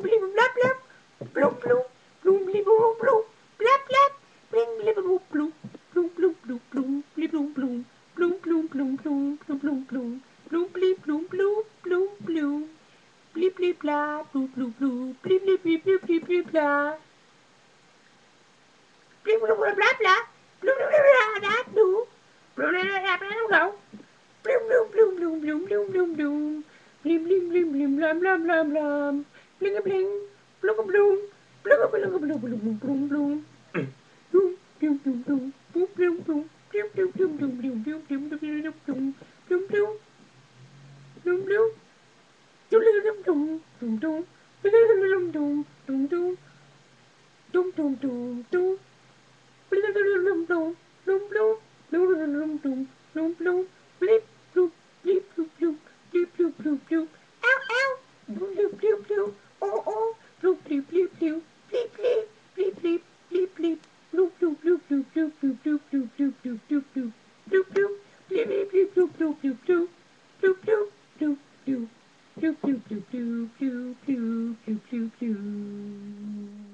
bloom, blim, blap, blap. Bloom, bloom, bloom, blim, bloom, bloom. Blap, blap. Blim, blim, bloom, bloom. Bloom, bloom, bloom, bloom, blim, bloom, bloom. Bloom, bloom, bloom, bloom, bloom, bloom, bloom. Bloom, blim, bloom, bloom, bloom, bloom. Blip, blip, bla, bloop, bloop, bloop. Blip, blip, blip, blip, blip, blip, bla. Blip, bloop, bla, bla, bla. Bloop, bloop, bla, bla, bloop. Bloop, bla, bla, bla, bla, bla. Bloom, bloom, bloom, bloom, bloom, bloom, bloom, bloom. Blim, blim, blim, blim, blam, blam, blam, blam. Bling a bling, bloom a bloom, bloom a bloom, bloom, bloom, bloom, bloom. Bloom, bloom, bloom, bloom, bloom, bloom, bloom. Bloom, bloom, bloom, bloom, bloom, bloom, bloom, bloom, bloom, bloom, bloom, bloom, bloom, bloom. Doom, doom, doom, doom, doom, doom, doom, doom, doom, doom, doom, doom, doom. Bloom, bloom, bloom, bloom, bloom, bloom, bloom, bloom, bloom, bloom. Blip, bloop, blip, bloop, bloop, blip, bloop, bloop, bloop. Ow, ow. Bloop, bloop, bloop, bloop. Oh, oh. Bloop, blip, blip, bloop. Blip, blip, blip, blip, blip, blip. Bloop, bloop, bloop, bloop, bloop, bloop, bloop, bloop, bloop, bloop, bloop, bloop. Bloop, bloop. Blip, blip, blip, bloop, bloop, bloop, bloop. Bloop, bloop, bloop, bloop. Bloop, bloop, bloop, bloop, bloop, bloop, bloop, bloop, bloop.